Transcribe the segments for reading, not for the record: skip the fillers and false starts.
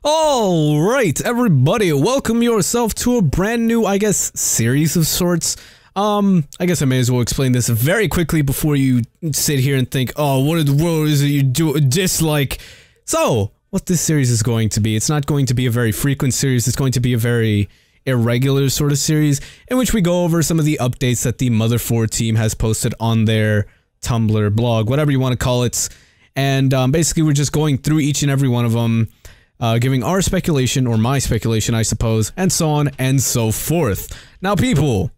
Alright, everybody, welcome yourself to a brand new, I guess, series of sorts. I guess I may as well explain this very quickly before you sit here and think, oh, what in the world is it you dislike? So, what this series is going to be, it's not going to be a very frequent series, it's going to be a very irregular sort of series, in which we go over some of the updates that the Mother 4 team has posted on their Tumblr, blog, whatever you want to call it. And basically we're just going through each and every one of them, giving our speculation, or my speculation, I suppose, and so on and so forth. Now, people,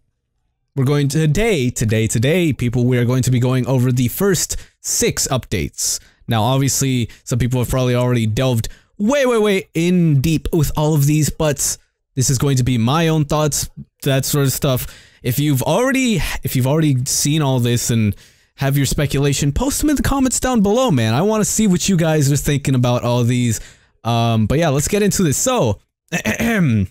we're going to today, people, we are going to be going over the first 6 updates. Now, obviously, some people have probably already delved way in deep with all of these, but this is going to be my own thoughts, that sort of stuff. If you've already seen all this and have your speculation, post them in the comments down below, man. I want to see what you guys are thinking about all these. But yeah, let's get into this. So, update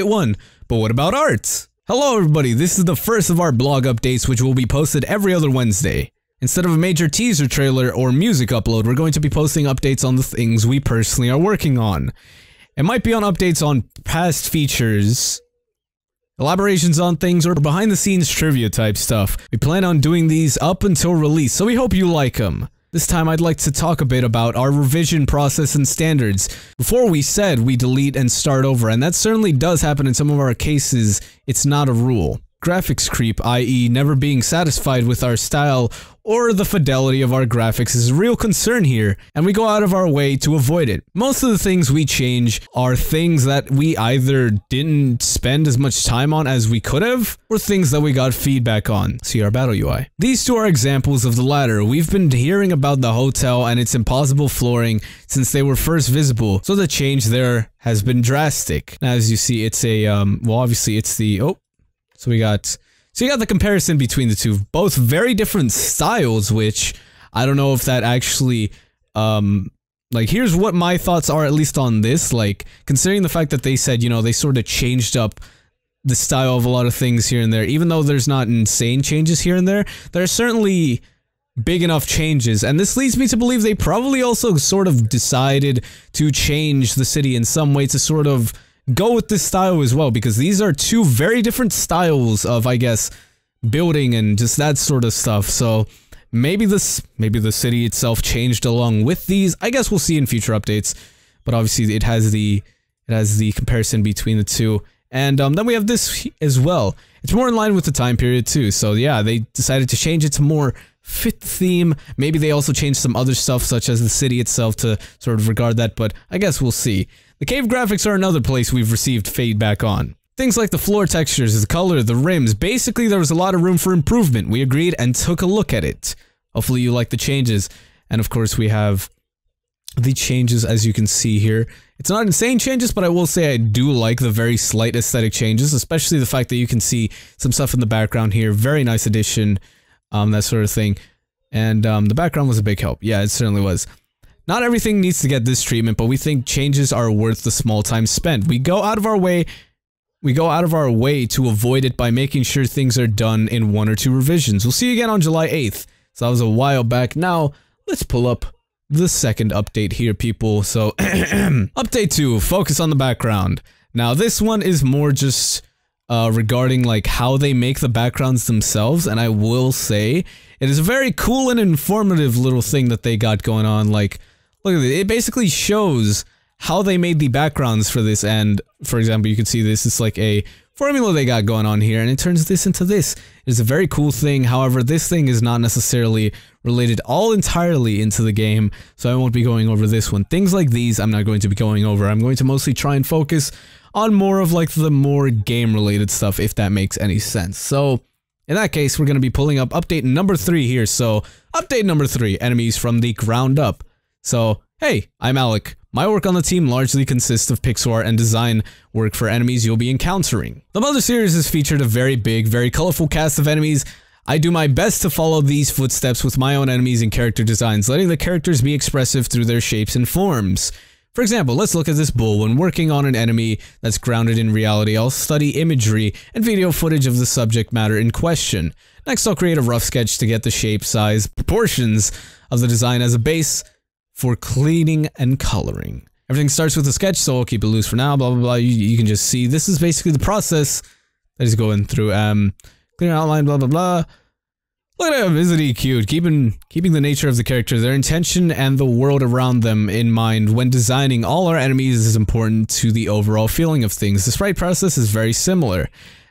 1. But what about art? Hello everybody, this is the first of our blog updates, which will be posted every other Wednesday. Instead of a major teaser trailer or music upload, we're going to be posting updates on the things we personally are working on. It might be on updates on past features, elaborations on things, or behind the scenes trivia type stuff. We plan on doing these up until release, so we hope you like them. This time I'd like to talk a bit about our revision process and standards. Before we said we delete and start over, and that certainly does happen in some of our cases, it's not a rule. Graphics creep, i.e. never being satisfied with our style or the fidelity of our graphics, is a real concern here, and we go out of our way to avoid it. Most of the things we change are things that we either didn't spend as much time on as we could have, or things that we got feedback on. See our battle UI. These two are examples of the latter. We've been hearing about the hotel and its impossible flooring since they were first visible, so the change there has been drastic. Now, as you see, it's a, well, obviously it's the, so you got the comparison between the two, both very different styles, which I don't know if that actually, like, here's what my thoughts are, at least on this, like, considering the fact that they said, you know, they sort of changed up the style of a lot of things here and there, even though there's not insane changes here and there are certainly big enough changes, and this leads me to believe they probably also sort of decided to change the city in some way to sort of go with this style as well, because these are two very different styles of, I guess, building and just that sort of stuff. So maybe the city itself changed along with these. I guess we'll see in future updates, but obviously it has the comparison between the two. And then we have this as well. It's more in line with the time period too. So yeah, they decided to change it to more fit the theme. Maybe they also changed some other stuff, such as the city itself, to sort of regard that, but I guess we'll see. The cave graphics are another place we've received feedback on. Things like the floor textures, the color, the rims. Basically, there was a lot of room for improvement. We agreed and took a look at it. Hopefully you like the changes. And of course we have the changes, as you can see here. It's not insane changes, but I will say I do like the very slight aesthetic changes, especially the fact that you can see some stuff in the background here. Very nice addition, that sort of thing. And the background was a big help. Yeah, it certainly was. Not everything needs to get this treatment, but we think changes are worth the small time spent. We go out of our way to avoid it by making sure things are done in 1 or 2 revisions. We'll see you again on July 8th. So that was a while back. Now, let's pull up the second update here, people. So, update 2, focus on the background. Now, this one is more just regarding like how they make the backgrounds themselves, and I will say it is a very cool and informative little thing that they got going on. Like, look at it. It basically shows how they made the backgrounds for this, and for example, you can see this. It's like a formula they got going on here, and it turns this into this. It's a very cool thing. However, this thing is not necessarily related entirely into the game, so I won't be going over this one. Things like these I'm not going to be going over. I'm going to mostly try and focus on more of like the more game related stuff, if that makes any sense. So in that case, we're going to be pulling up update number 3 here. So update number 3, enemies from the ground up. So hey, I'm Alec. My work on the team largely consists of pixel art and design work for enemies you'll be encountering. The Mother series has featured a very big, very colorful cast of enemies. I do my best to follow these footsteps with my own enemies and character designs, letting the characters be expressive through their shapes and forms. For example, let's look at this bull. When working on an enemy that's grounded in reality, I'll study imagery and video footage of the subject matter in question. Next, I'll create a rough sketch to get the shape, size, proportions of the design as a base for cleaning and coloring. Everything starts with a sketch, so I'll keep it loose for now, blah, blah, blah. You can just see, this is basically the process that he's going through. Clear outline, blah, blah, blah. Look at him, isn't he cute? Keeping the nature of the character, their intention, and the world around them in mind when designing all our enemies is important to the overall feeling of things. The sprite process is very similar.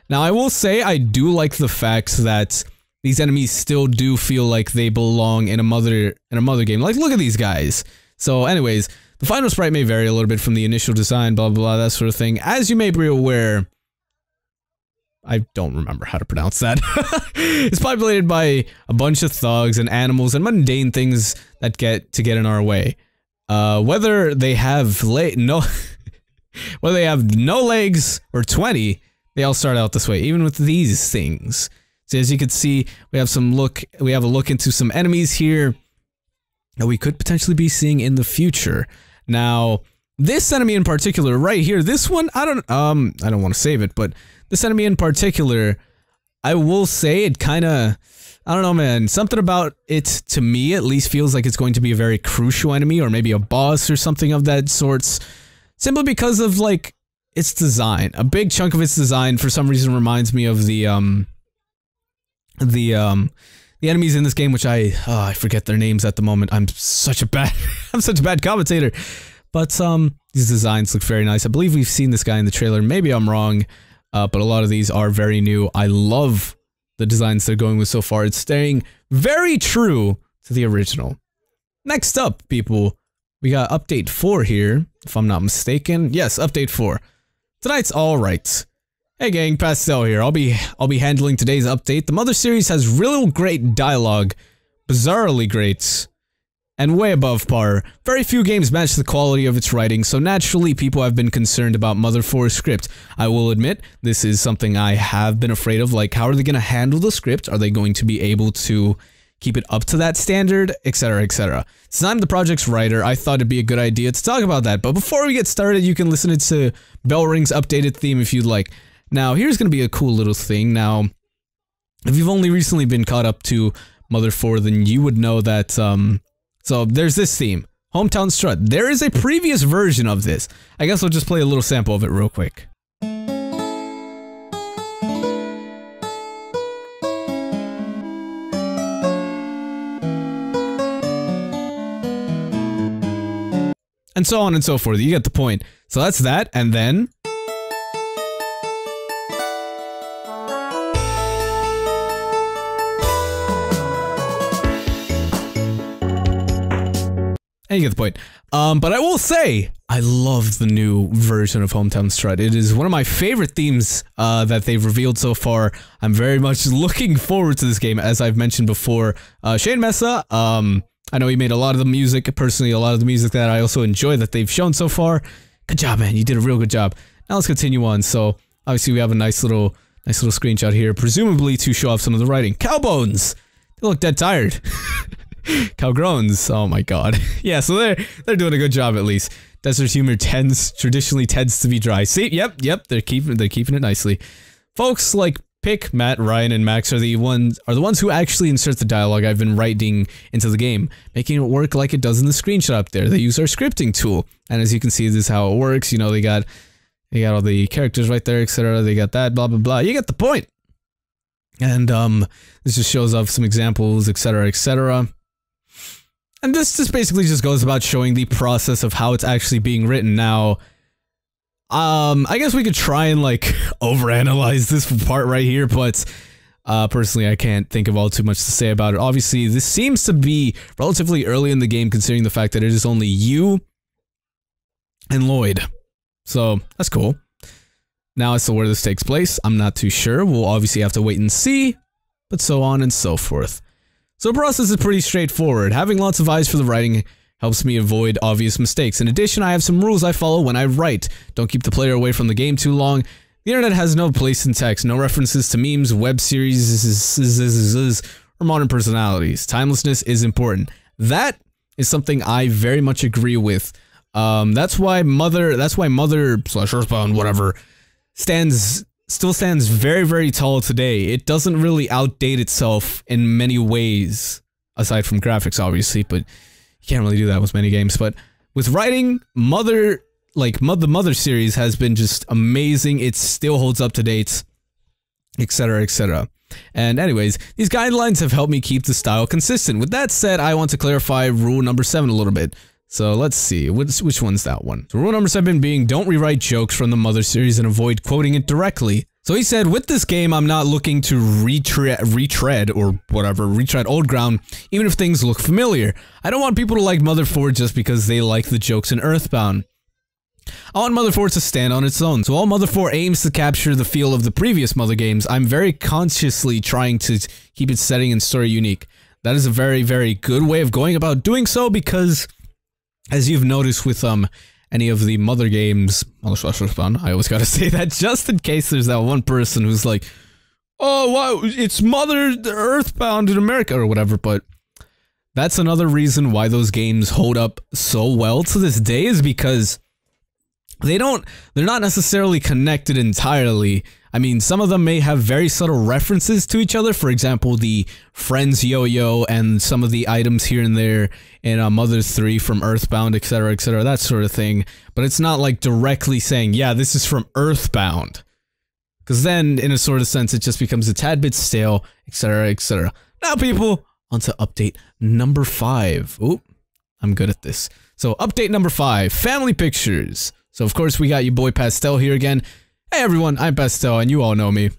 Now, I will say I do like the fact that these enemies still do feel like they belong in a mother game. Like, look at these guys. So, anyways, the final sprite may vary a little bit from the initial design, blah, blah, blah, that sort of thing. As you may be aware, I don't remember how to pronounce that. It's populated by a bunch of thugs and animals and mundane things that get in our way. Whether they have no legs or 20, they all start out this way, even with these things. So as you can see, we have a look into some enemies here that we could potentially be seeing in the future. Now, this enemy in particular right here, this one, I don't want to save it, but this enemy in particular, I will say it kinda, I don't know, man, something about it, to me at least, feels like it's going to be a very crucial enemy, or maybe a boss or something of that sorts, simply because of, like, its design. A big chunk of its design, for some reason, reminds me of the enemies in this game, which I forget their names at the moment. I'm such a bad commentator. But, these designs look very nice. I believe we've seen this guy in the trailer. Maybe I'm wrong. But a lot of these are very new. I love the designs they're going with so far. It's staying very true to the original. Next up, people, we got update 4 here, if I'm not mistaken. Yes, update 4. Tonight's alright. Hey gang, Pastel here. I'll be handling today's update. The Mother series has real great dialogue, bizarrely great, and way above par. Very few games match the quality of its writing, so naturally people have been concerned about Mother 4's script. I will admit, this is something I have been afraid of, like how are they going to handle the script? Are they going to be able to keep it up to that standard, etc, etc. Since I'm the project's writer, I thought it'd be a good idea to talk about that, but before we get started, you can listen to Bell Ring's updated theme if you'd like. Now, here's going to be a cool little thing. Now, if you've only recently been caught up to Mother 4, then you would know that, so there's this theme, Hometown Strut. There is a previous version of this. I guess I'll just play a little sample of it real quick. And so on and so forth. You get the point. So that's that, and then and you get the point. But I will say, I love the new version of Hometown Strut. It is one of my favorite themes that they've revealed so far. I'm very much looking forward to this game, as I've mentioned before. Shane Mesa, I know he made a lot of the music, personally a lot of the music that I also enjoy that they've shown so far. Good job, man, you did a real good job. Now let's continue on. So, obviously we have a nice little screenshot here, presumably to show off some of the writing. Cowbones! They look dead tired. Cow groans. Oh my god. Yeah, so they're doing a good job at least. Desert humor traditionally tends to be dry. See, yep, they're keeping it nicely. Folks like Pick, Matt, Ryan, and Max are the ones who actually insert the dialogue I've been writing into the game, making it work like it does in the screenshot up there. They use our scripting tool, and as you can see, this is how it works. You know, they got all the characters right there, etc. They got that, blah blah blah. You get the point. And this just shows off some examples, etc., etc. And this just basically just goes about showing the process of how it's actually being written. Now, I guess we could try and like overanalyze this part right here, but personally I can't think of all too much to say about it. Obviously, this seems to be relatively early in the game considering the fact that it is only you and Lloyd. So, that's cool. Now as to where this takes place, I'm not too sure. We'll obviously have to wait and see, but so on and so forth. So the process is pretty straightforward. Having lots of eyes for the writing helps me avoid obvious mistakes. In addition, I have some rules I follow when I write. Don't keep the player away from the game too long. The internet has no place in text, no references to memes, web series, or modern personalities. Timelessness is important. That is something I very much agree with. That's why Mother / Earthbound, whatever, still stands very, very tall today. It doesn't really outdate itself in many ways, aside from graphics, obviously, but you can't really do that with many games. But with writing, the Mother series has been just amazing. It still holds up to date, etc, etc. And anyways, these guidelines have helped me keep the style consistent. With that said, I want to clarify rule number 7 a little bit. So let's see, which one's that one? So rule number 7 being, don't rewrite jokes from the Mother series and avoid quoting it directly. So he said, with this game, I'm not looking to retread old ground, even if things look familiar. I don't want people to like Mother 4 just because they like the jokes in Earthbound. I want Mother 4 to stand on its own. So while Mother 4 aims to capture the feel of the previous Mother games, I'm very consciously trying to keep its setting and story unique. That is a very, very good way of going about doing so, because as you've noticed with any of the Mother games, I always gotta say that just in case there's that one person who's like, oh wow, it's Mother Earthbound in America or whatever, but that's another reason why those games hold up so well to this day, is because they're not necessarily connected entirely. I mean, some of them may have very subtle references to each other. For example, the Friends yo-yo and some of the items here and there in Mother 3 from Earthbound, etc, etc, that sort of thing. But it's not like directly saying, yeah, this is from Earthbound. Because then, in a sort of sense, it just becomes a tad bit stale, etc, etc. Now, people, onto update number 5. Oop, I'm good at this. So, update number 5, family pictures. So, of course, we got your boy Pastel here again. Hey everyone, I'm Pastel, and you all know me.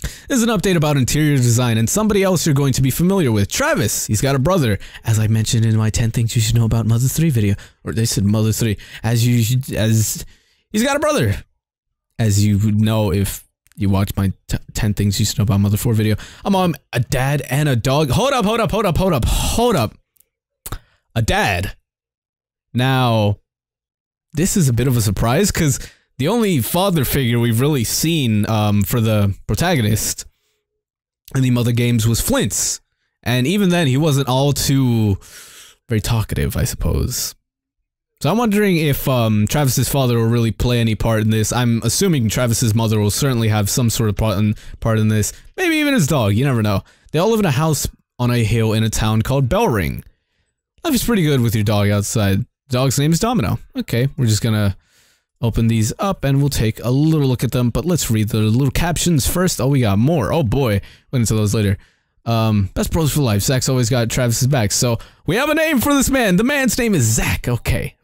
This is an update about interior design, and somebody else you're going to be familiar with, Travis. He's got a brother, as I mentioned in my 10 things you should know about Mother 3 video. Or they said Mother 3, he's got a brother. As you would know if you watch my 10 things you should know about Mother 4 video. I'm on a dad and a dog. Hold up. A dad. Now, this is a bit of a surprise, because the only father figure we've really seen for the protagonist in the Mother games was Flint's. And even then, he wasn't all too very talkative, I suppose. So I'm wondering if Travis's father will really play any part in this. I'm assuming Travis's mother will certainly have some sort of part in this. Maybe even his dog, you never know. They all live in a house on a hill in a town called Bellring. Life is pretty good with your dog outside. Dog's name is Domino. Okay, we're just gonna open these up and we'll take a little look at them, but let's read the little captions first. Oh, we got more. Oh boy, went into those later. Best bros for life. Zach's always got Travis's back. So we have a name for this man. The man's name is Zach. Okay.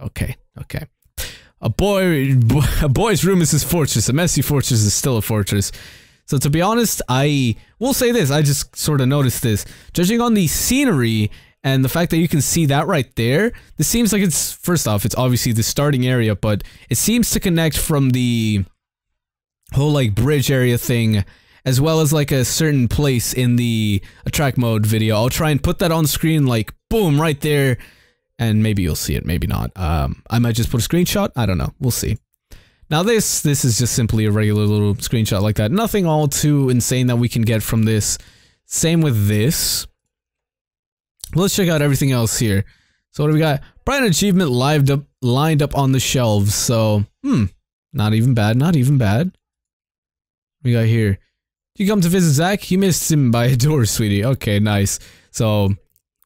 A boy's room is his fortress. A messy fortress is still a fortress. So to be honest, I will say this. I just sort of noticed this. Judging on the scenery and the fact that you can see that right there, this seems like it's, first off, it's obviously the starting area, but it seems to connect from the whole, like, bridge area thing, as well as, like, a certain place in the attract mode video. I'll try and put that on screen, like, boom, right there, and maybe you'll see it, maybe not. I might just put a screenshot, I don't know, we'll see. Now this is just simply a regular little screenshot like that. Nothing all too insane that we can get from this. Same with this. Let's check out everything else here. So what do we got? Bright achievement lined up on the shelves. So, not even bad, not even bad. We got here. You come to visit Zach? You missed him by a door, sweetie. Okay, nice. So,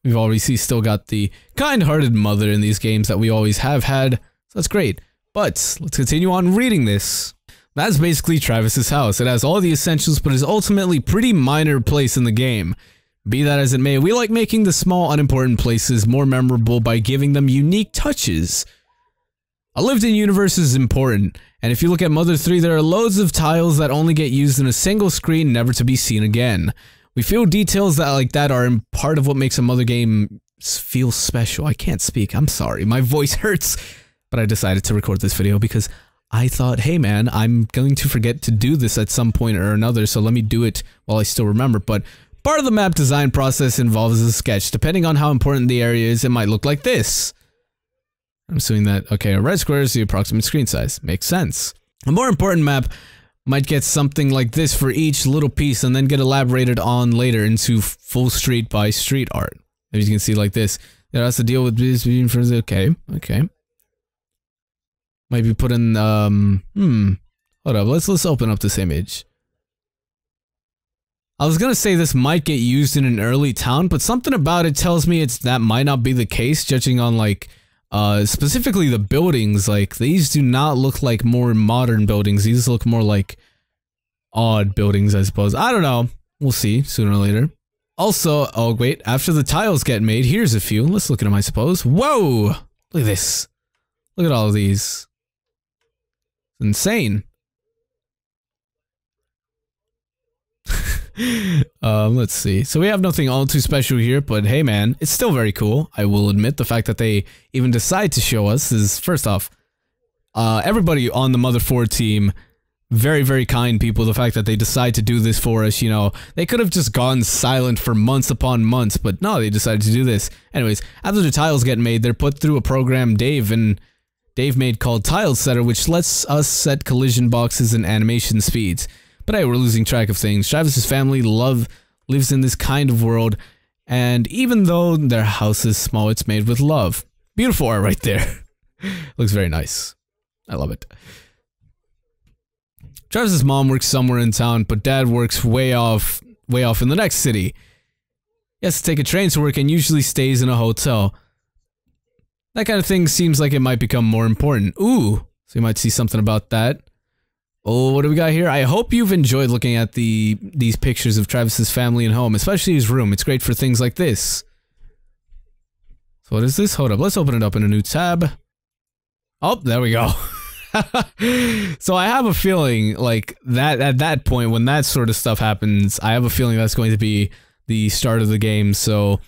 we've obviously still got the kind-hearted mother in these games that we always have had. So that's great. But, let's continue on reading this. That's basically Travis's house. It has all the essentials, but is ultimately pretty minor place in the game. Be that as it may, we like making the small, unimportant places more memorable by giving them unique touches. A lived-in universe is important, and if you look at Mother 3, there are loads of tiles that only get used in a single screen, never to be seen again. We feel details that like that are part of what makes a Mother game feel special. I can't speak, I'm sorry, my voice hurts. But I decided to record this video because I thought, hey man, I'm going to forget to do this at some point or another, so let me do it while I still remember. But part of the map design process involves a sketch. Depending on how important the area is, it might look like this. I'm assuming that, okay, a red square is the approximate screen size. Makes sense. A more important map might get something like this for each little piece and then get elaborated on later into full street by street art. As you can see like this. It has to deal with this being for the, okay. Might be put in, hold up, let's open up this image. I was gonna say this might get used in an early town, but something about it tells me that might not be the case, judging on, like, Specifically the buildings, like, these do not look like more modern buildings. These look more like odd buildings, I suppose. I don't know. We'll see sooner or later. Also, oh wait, after the tiles get made, here's a few. Let's look at them, I suppose. Whoa! Look at this. Look at all of these. It's insane. Let's see. So we have nothing all too special here, but hey man, it's still very cool. I will admit the fact that they even decide to show us is, first off, everybody on the Mother 4 team, very, very kind people. The fact that they decide to do this for us, you know, they could have just gone silent for months upon months, but no, they decided to do this. Anyways, after the tiles get made, they're put through a program Dave made called Tile Setter, which lets us set collision boxes and animation speeds. But hey, we're losing track of things. Travis's family lives in this kind of world, and even though their house is small, it's made with love. Beautiful art right there. Looks very nice. I love it. Travis's mom works somewhere in town, but dad works way off in the next city. He has to take a train to work and usually stays in a hotel. That kind of thing seems like it might become more important. Ooh, so you might see something about that. Oh, what do we got here? I hope you've enjoyed looking at these pictures of Travis's family and home, especially his room. It's great for things like this. So what is this? Hold up, let's open it up in a new tab. Oh, there we go. So I have a feeling like that at that point when that sort of stuff happens, I have a feeling that's going to be the start of the game. So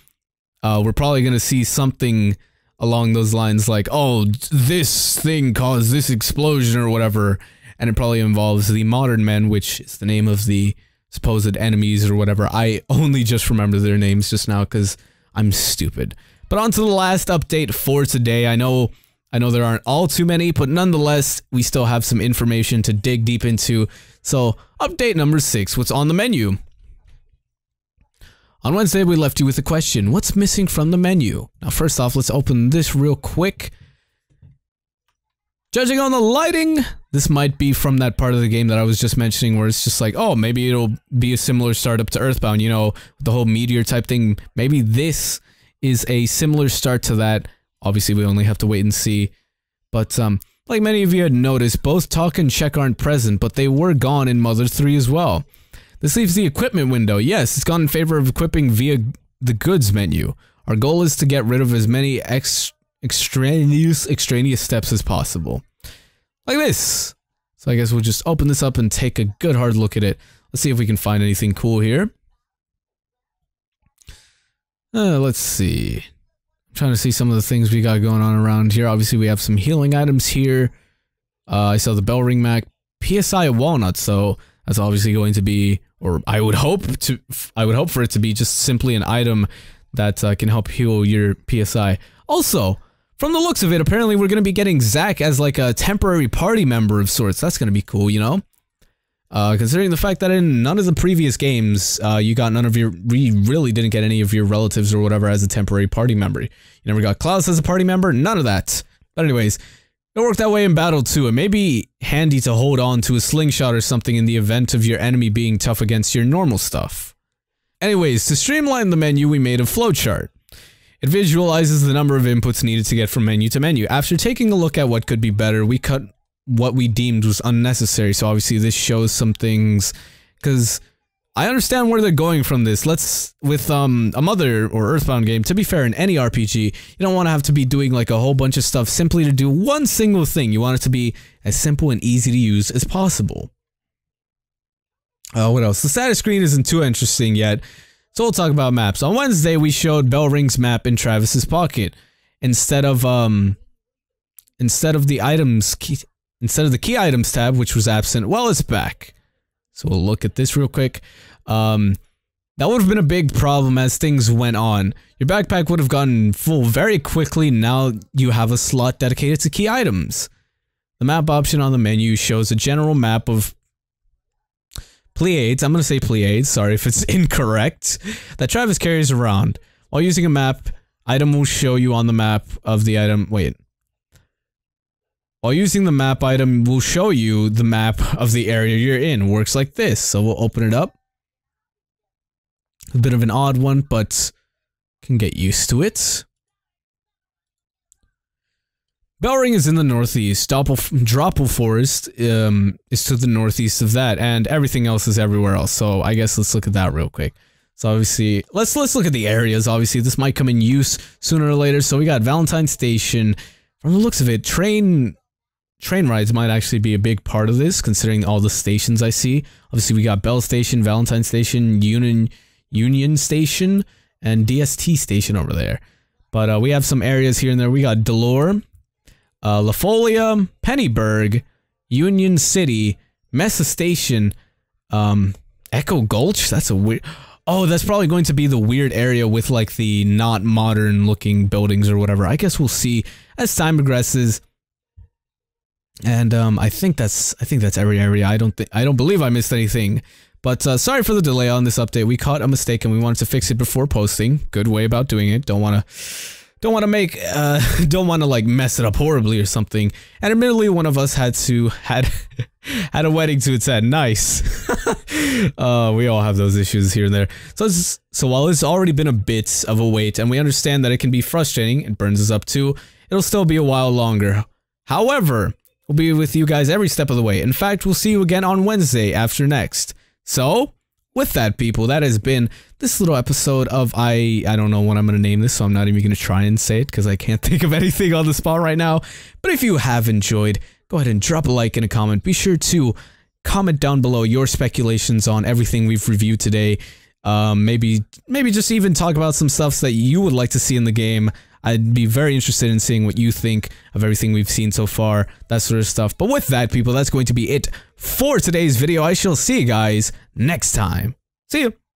we're probably going to see something along those lines like, oh, this thing caused this explosion or whatever. And it probably involves the Modern Men, which is the name of the supposed enemies or whatever. I only just remember their names just now because I'm stupid. But on to the last update for today. I know there aren't all too many, but nonetheless, we still have some information to dig deep into. So, update number 6, what's on the menu? On Wednesday, we left you with a question. What's missing from the menu? Now, first off, let's open this real quick. Judging on the lighting, this might be from that part of the game that I was just mentioning where it's just like, oh, maybe it'll be a similar startup to Earthbound, you know, the whole meteor type thing. Maybe this is a similar start to that. Obviously, we only have to wait and see. But, like many of you had noticed, both Talk and Check aren't present, but they were gone in Mother 3 as well. This leaves the equipment window. Yes, it's gone in favor of equipping via the goods menu. Our goal is to get rid of as many extraneous steps as possible. Like this. So I guess we'll just open this up and take a good hard look at it. Let's see if we can find anything cool here. Let's see. I'm trying to see some of the things we got going on around here. Obviously we have some healing items here. I saw the bell ring Mac. PSI walnut, so that's obviously going to be, or I would hope for it to be just simply an item that can help heal your PSI. Also, from the looks of it, apparently we're going to be getting Zach as like a temporary party member of sorts. That's going to be cool, you know? Considering the fact that in none of the previous games, you really didn't get any of your relatives or whatever as a temporary party member. You never got Klaus as a party member, none of that. But anyways, it worked that way in battle too. It may be handy to hold on to a slingshot or something in the event of your enemy being tough against your normal stuff. Anyways, to streamline the menu, we made a flowchart. It visualizes the number of inputs needed to get from menu to menu. After taking a look at what could be better, we cut what we deemed was unnecessary. So obviously this shows some things, because I understand where they're going from this. With a Mother or Earthbound game, to be fair, in any RPG, you don't want to have to be doing like a whole bunch of stuff simply to do one single thing. You want it to be as simple and easy to use as possible. What else? The status screen isn't too interesting yet, so we'll talk about maps. On Wednesday, we showed Bell Ring's map in Travis's pocket. Instead of the key items tab, which was absent, well, it's back. So we'll look at this real quick. That would have been a big problem as things went on. Your backpack would have gotten full very quickly. Now you have a slot dedicated to key items. The map option on the menu shows a general map of Pleiades. I'm going to say Pleiades, sorry if it's incorrect, that Travis carries around. While using a map, item will show you on the map of the item. Wait. While using the map, item will show you the map of the area you're in. Works like this. So we'll open it up. A bit of an odd one, but can get used to it. Bellring is in the northeast. Droppel Forest is to the northeast of that, and everything else is everywhere else. So I guess let's look at that real quick. So obviously, let's look at the areas. Obviously, this might come in use sooner or later. So we got Valentine Station. From the looks of it, train rides might actually be a big part of this, considering all the stations I see. Obviously, we got Bell Station, Valentine Station, Union Station, and DST Station over there. But we have some areas here and there. We got Delore, La Folia, Pennyberg, Union City, Mesa Station, Echo Gulch. That's a weird. Oh, that's probably going to be the weird area with like the not modern looking buildings or whatever. I guess we'll see as time progresses. And I think that's every area. I don't believe I missed anything. But sorry for the delay on this update. We caught a mistake and we wanted to fix it before posting. Good way about doing it. Don't want to like mess it up horribly or something. And admittedly, one of us had a wedding to its head. Nice. We all have those issues here and there. So while it's already been a bit of a wait, and we understand that it can be frustrating, it burns us up too, it'll still be a while longer. However, we'll be with you guys every step of the way. In fact, we'll see you again on Wednesday after next. So, with that, people, that has been this little episode of I don't know what I'm going to name this, so I'm not even going to try and say it because I can't think of anything on the spot right now. But if you have enjoyed, go ahead and drop a like and a comment. Be sure to comment down below your speculations on everything we've reviewed today. Maybe just even talk about some stuff that you would like to see in the game. I'd be very interested in seeing what you think of everything we've seen so far, that sort of stuff. But with that, people, that's going to be it for today's video. I shall see you guys next time. See you!